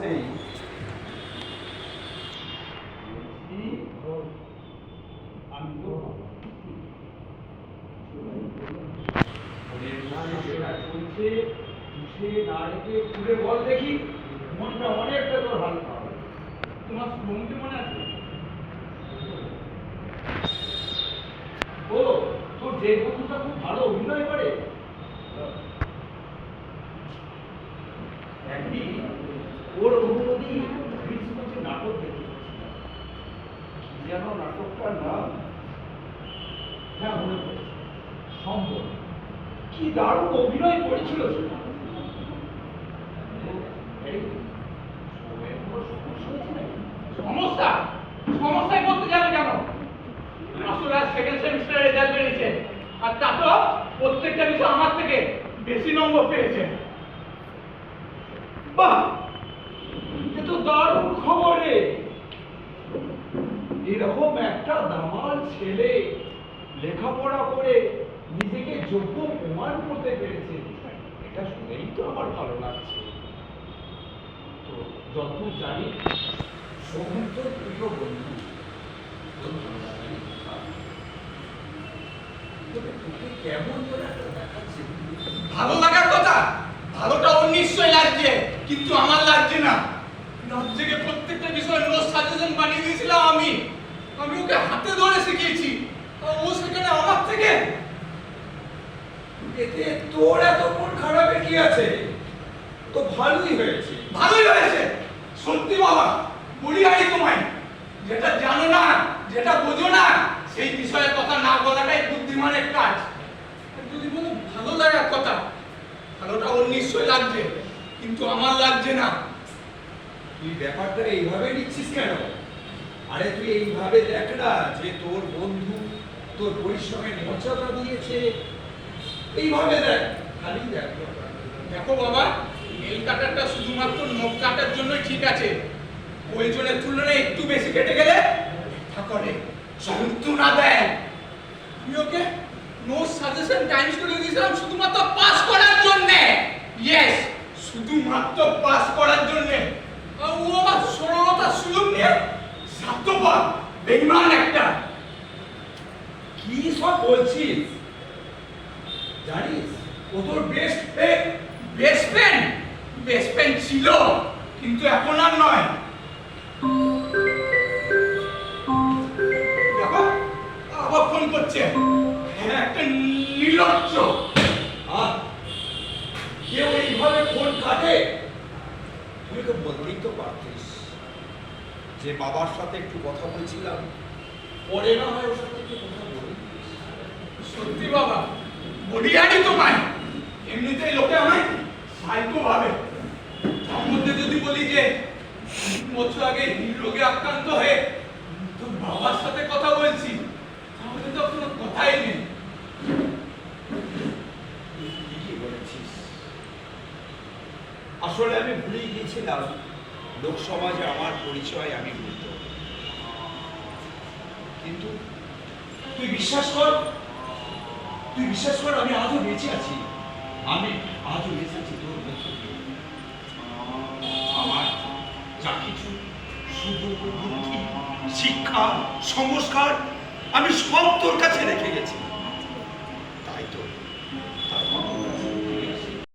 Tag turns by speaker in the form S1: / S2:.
S1: বসেই আমি তো চলছে সে না রেখে খুলে বল দেখি, মনটা অনেকটা তোর হালকা হবে। তোমার শ্রমটি মনে আছে? ও তোর যে বন্ধুটা খুব ভালো অভিনয় করে, একদিন ওর অনুমতি নাটক দেখে যেন নাটকটার নাম, হ্যাঁ মনে পড়েছে, সম্ভব। কি দারুণ অভিনয় করেছিল সেটা। সমস্যা সমস্যায় করতে যাবে কেন? আসলে সেকেন্ড সেমিস্টারের রেজাল্ট বেরিয়েছে, আর তা তো প্রত্যেকটা বিষয় আমার থেকে বেশি নম্বর পেয়েছে। বাহ, এ তো দারুণ খবর রে। এরকম একটা দামাল ছেলে লেখাপড়া করে নিজেকে যোগ্য প্রমাণ করতে পেরেছে, এটা শুনেই তো আমার ভালো লাগছে। তো যতদূর জানি সমস্ত প্রিয় বন্ধু, তোকে কেমন করে একটা দেখাচ্ছে?
S2: ভালো লাগার কথা, ভালোটা ওর নিশ্চয়ই লাগছে, কিন্তু আমার লাগছে না। রাজ্যকে প্রত্যেকটা বিষয়ে নোট সাজেশন বানিয়ে দিয়েছিলাম আমি ওকে হাতে ধরে শিখিয়েছি, ও সেখানে আমার থেকে।
S1: এতে তোর এত মন খারাপের কি আছে? তো ভালোই হয়েছে।
S2: ভালোই হয়েছে সত্যি বাবা, বলি আমি তোমায়, যেটা জানো না, যেটা বোঝো না, সেই বিষয়ে কথা না বলাটাই বুদ্ধিমানের কাজ। যদি বলো ভালো লাগার কথা, ভালোটা ওর নিশ্চয়ই লাগছে, কিন্তু আমার লাগছে না।
S1: তুই ব্যাপারটা এইভাবে নিচ্ছিস কেন? আরে তুই এইভাবে দেখ না যে তোর বন্ধু তোর পরিশ্রমে মর্যাদা দিয়েছে, এইভাবে দেখ, খালি দেখ।
S2: দেখো বাবা, নেল কাটারটা শুধুমাত্র নখ কাটার জন্য ঠিক আছে, প্রয়োজনের তুলনায় একটু বেশি কেটে গেলে ব্যথা করে, যন্ত্রণা দেয়। আমি ওকে নো সাজেশন টাইমস করে দিয়েছিলাম শুধুমাত্র পাস করার জন্য। ইয়েস, শুধুমাত্র পাস করার জন্য। আর ও আমার সরলতার সুযোগ নিয়ে স্বার্থপর বেঈমান একটা।
S1: কি সব বলছিস? জানিস ও তোর best friend.
S2: Best friend? Best friend ছিল, কিন্তু এখন আর নয়। দেখো আবার ফোন করছে, একটা নির্লজ্জ।
S1: কেউ এইভাবে ফোন কাটে? তুই তো বলতেই তো পারতিস যে বাবার সাথে একটু কথা বলছিলাম, পরে না হয় ওর সাথে একটু কথা বলি।
S2: সত্যি বাবা, বলি আনি তোমায়, এমনিতেই লোকে আমায় সাইকো ভাবে। তার মধ্যে যদি বলি যে বছর আগে হৃদরোগে আক্রান্ত হয়ে তোর বাবার সাথে কথা বলছি, তাহলে তো কোনো কথাই নেই।
S1: ঠিকই বলেছিস। আসলে আমি ভুলেই গিয়েছিলাম লোকসমাজে আমার পরিচয় আমি ভুলত। কিন্তু তুই বিশ্বাস কর, আমি আজও বেঁচে আছি। আমি আজও বেঁচে আছি তোর মধ্য দিয়ে। আমার যা কিছু সুযোগ, বুদ্ধি, শিক্ষা, সংস্কার আমি সব তোর কাছে রেখে গেছি।